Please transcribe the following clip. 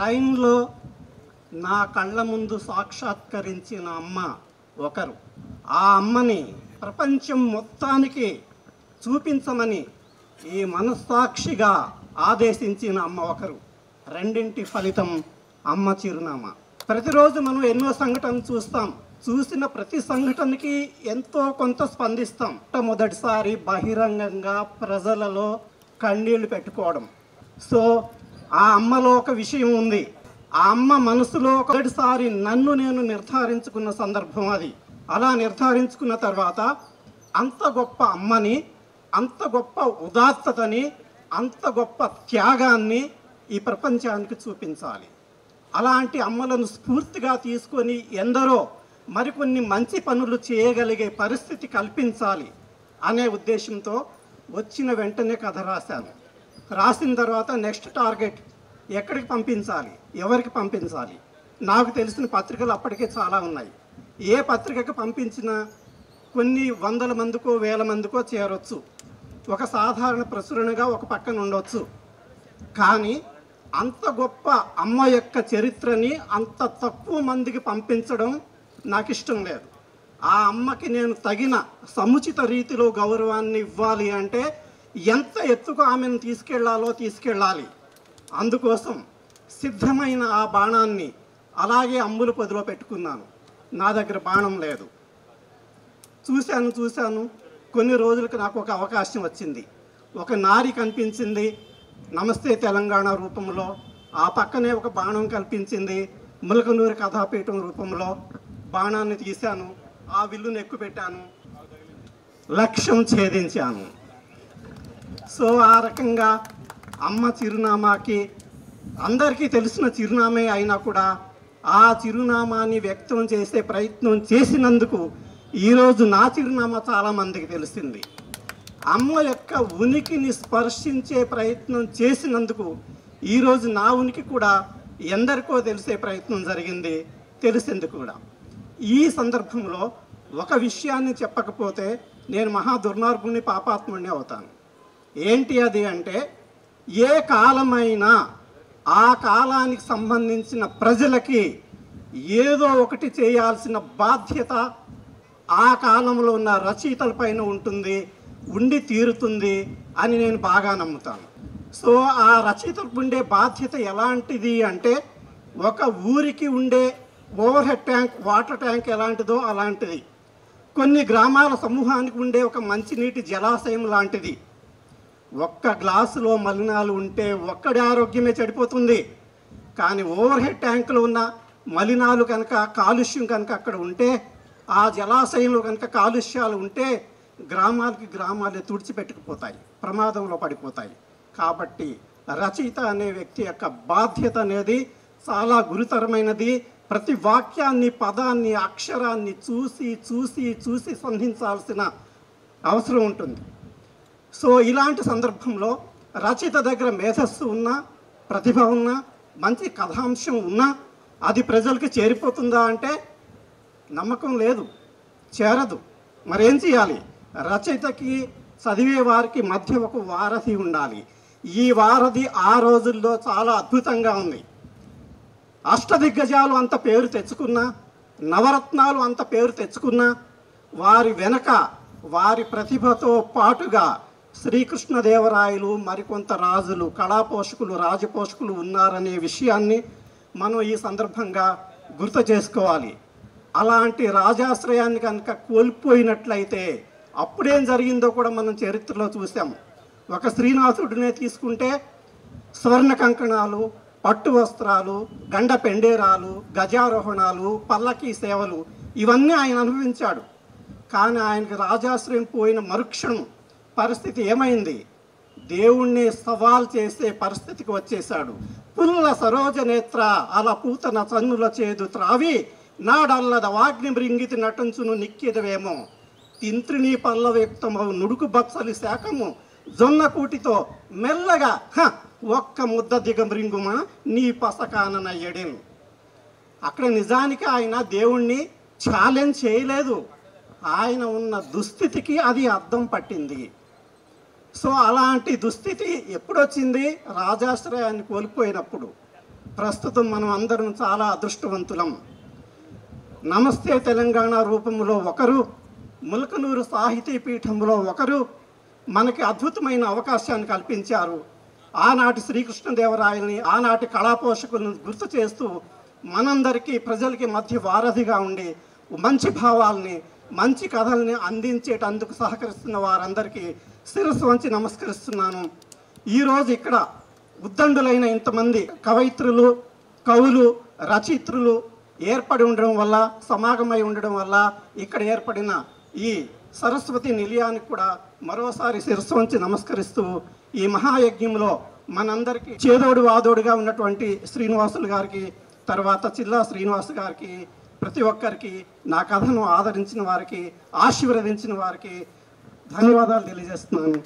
ట్రైన్లో నా కళ్ళ ముందు సాక్షాత్కరించిన అమ్మ ఒకరు. ఆ అమ్మని ప్రపంచం మొత్తానికి చూపించమని ఈ మనస్సాక్షిగా ఆదేశించిన అమ్మ ఒకరు. రెండింటి ఫలితం అమ్మ చిరునామా. ప్రతిరోజు మనం ఎన్నో సంఘటనలు చూస్తాం. చూసిన ప్రతి సంఘటనకి ఎంతో కొంత స్పందిస్తాం. మొదటిసారి బహిరంగంగా ప్రజలలో కన్నీళ్లు పెట్టుకోవడం. సో ఆ అమ్మలో ఒక విషయం ఉంది. ఆ అమ్మ మనసులో ఒకటిసారి నన్ను నేను నిర్ధారించుకున్న సందర్భం అది. అలా నిర్ధారించుకున్న తర్వాత అంత గొప్ప అమ్మని, అంత గొప్ప ఉదాత్తతని, అంత గొప్ప త్యాగాన్ని ఈ ప్రపంచానికి చూపించాలి. అలాంటి అమ్మలను స్ఫూర్తిగా తీసుకొని ఎందరో మరికొన్ని మంచి పనులు చేయగలిగే పరిస్థితి కల్పించాలి అనే ఉద్దేశంతో వచ్చిన వెంటనే కథ రాశాను. రాసిన తర్వాత నెక్స్ట్ టార్గెట్ ఎక్కడికి పంపించాలి, ఎవరికి పంపించాలి. నాకు తెలిసిన పత్రికలు అప్పటికే చాలా ఉన్నాయి. ఏ పత్రికకు పంపించినా కొన్ని వందల మందికో వేల మందికో చేరొచ్చు. ఒక సాధారణ ప్రచురణగా ఒక పక్కన ఉండొచ్చు. కానీ అంత గొప్ప అమ్మ యొక్క చరిత్రని అంత తక్కువ మందికి పంపించడం నాకు ఇష్టం లేదు. ఆ అమ్మకి నేను తగిన సముచిత రీతిలో గౌరవాన్ని ఇవ్వాలి అంటే ఎంత ఎత్తుకు ఆమెను తీసుకెళ్ళాలి. అందుకోసం సిద్ధమైన ఆ బాణాన్ని అలాగే అమ్ముల పొదిలో పెట్టుకున్నాను. నా దగ్గర బాణం లేదు. చూశాను. కొన్ని రోజులకు నాకు ఒక అవకాశం వచ్చింది. ఒక నారి కనిపించింది నమస్తే తెలంగాణ రూపంలో. ఆ పక్కనే ఒక బాణం కల్పించింది ములకనూరు కథాపీఠం రూపంలో. బాణాన్ని తీశాను, ఆ విల్లును ఎక్కుపెట్టాను, లక్ష్యం ఛేదించాను. సో ఆ రకంగా అమ్మ చిరునామాకి అందరికీ తెలిసిన చిరునామే అయినా కూడా ఆ చిరునామాని వ్యక్తం చేసే ప్రయత్నం చేసినందుకు ఈరోజు నా చిరునామా చాలామందికి తెలిసింది. అమ్మ యొక్క ఉనికిని స్పర్శించే ప్రయత్నం చేసినందుకు ఈరోజు నా ఉనికి కూడా ఎందరికో తెలిసే ప్రయత్నం జరిగింది, తెలిసింది కూడా. ఈ సందర్భంలో ఒక విషయాన్ని చెప్పకపోతే నేను మహా దుర్మార్గుని, పాపాత్ముడిని అవుతాను. ఏంటి అది అంటే, ఏ కాలమైనా ఆ కాలానికి సంబంధించిన ప్రజలకి ఏదో ఒకటి చేయాల్సిన బాధ్యత ఆ కాలంలో ఉన్న రచయితల పైన ఉండి తీరుతుంది అని నేను బాగా నమ్ముతాను. సో ఆ రచయితలకు ఉండే బాధ్యత ఎలాంటిది అంటే, ఒక ఊరికి ఉండే over head tank, water tank ఎలాంటిదో అలాంటిది. కొన్ని గ్రామాల సమూహానికి ఉండే ఒక మంచినీటి జలాశయం లాంటిది. ఒక్క గ్లాసులో మలినాలు ఉంటే ఒక్కడి ఆరోగ్యమే చెడిపోతుంది. కానీ ఓవర్ హెడ్ ట్యాంకులో ఉన్న మలినాలు కనుక, కాలుష్యం కనుక అక్కడ ఉంటే, ఆ జలాశయంలో కనుక కాలుష్యాలు ఉంటే గ్రామాలే తుడిచిపెట్టుకుపోతాయి, ప్రమాదంలో పడిపోతాయి. కాబట్టి రచయిత అనే వ్యక్తి యొక్క బాధ్యత అనేది చాలా గురుతరమైనది. ప్రతి వాక్యాన్ని, పదాన్ని, అక్షరాన్ని చూసి సంధించాల్సిన అవసరం ఉంటుంది. సో ఇలాంటి సందర్భంలో రచయిత దగ్గర మేధస్సు ఉన్నా, ప్రతిభ ఉన్నా, మంచి కథాంశం ఉన్నా అది ప్రజలకు చేరిపోతుందా అంటే నమ్మకం లేదు, చేరదు. మరేం చేయాలి? రచయితకి, చదివే వారికి మధ్య ఒక వారధి ఉండాలి. ఈ వారధి ఆ రోజుల్లో చాలా అద్భుతంగా ఉంది. అష్టదిగ్గజాలు అంత పేరు తెచ్చుకున్నా, నవరత్నాలు అంత పేరు తెచ్చుకున్నా, వారి వెనక వారి ప్రతిభతో పాటుగా శ్రీకృష్ణదేవరాయలు, మరికొంత రాజులు, కళాపోషకులు, రాజపోషకులు ఉన్నారనే విషయాన్ని మనం ఈ సందర్భంగా గుర్తు చేసుకోవాలి. అలాంటి రాజాశ్రయాన్ని కనుక కోల్పోయినట్లయితే అప్పుడేం జరిగిందో కూడా మనం చరిత్రలో చూసాం. ఒక శ్రీనాథుడినే తీసుకుంటే స్వర్ణ కంకణాలు, పట్టు వస్త్రాలు, గండ పెండేరాలు, గజారోహణాలు, పల్లకీ సేవలు ఇవన్నీ ఆయన అనుభవించాడు. కానీ ఆయనకు రాజాశ్రయం పోయిన మరుక్షణం పరిస్థితి ఏమైంది? దేవుణ్ణి సవాల్ చేసే పరిస్థితికి వచ్చేశాడు. పుల్ల సరోజ నేత్ర అలా పూతన చన్నుల చేదు త్రావి నాడల్లద వాగ్ని మృంగితి నటించును నిక్కిదవేమో తింత్రిని పల్లవ్యక్తమవు నుడుకు బత్సలి శాఖము జొన్న కూటితో మెల్లగా ఒక్క ముద్ద దిగమృంగుమా నీ పసకానన ఎడెను. అక్కడ నిజానికి ఆయన దేవుణ్ణి ఛాలెంజ్ చేయలేదు. ఆయన ఉన్న దుస్థితికి అది అర్థం పట్టింది. సో అలాంటి దుస్థితి ఎప్పుడొచ్చింది? రాజాశ్రయాన్ని కోల్పోయినప్పుడు. ప్రస్తుతం మనం అందరం చాలా అదృష్టవంతులం. నమస్తే తెలంగాణ రూపంలో ఒకరు, ములకనూరు సాహితీ పీఠంలో ఒకరు మనకి అద్భుతమైన అవకాశాన్ని కల్పించారు. ఆనాటి శ్రీకృష్ణదేవరాయల్ని, ఆనాటి కళాపోషకులను గుర్తు చేస్తూ మనందరికీ ప్రజలకి మధ్య వారధిగా ఉండి మంచి భావాల్ని, మంచి కథల్ని అందించేటందుకు సహకరిస్తున్న వారందరికీ శిరస్సు వంచి నమస్కరిస్తున్నాను. ఈరోజు ఇక్కడ ఉద్దండులైన ఇంతమంది కవయిత్రులు, కవులు, రచయిత్రులు ఏర్పడి ఉండడం వల్ల, సమాగమై ఉండడం వల్ల ఇక్కడ ఏర్పడిన ఈ సరస్వతి నిలయానికి కూడా మరోసారి శిరస్సు వంచి నమస్కరిస్తూ, ఈ మహాయజ్ఞంలో మనందరికీ చేదోడు వాదోడుగా ఉన్నటువంటి శ్రీనివాసులు గారికి, తర్వాత చిల్లా శ్రీనివాసు గారికి, ప్రతి ఒక్కరికి, నా కథను ఆదరించిన వారికి, ఆశీర్వదించిన వారికి ధన్యవాదాలు తెలియజేస్తున్నాను.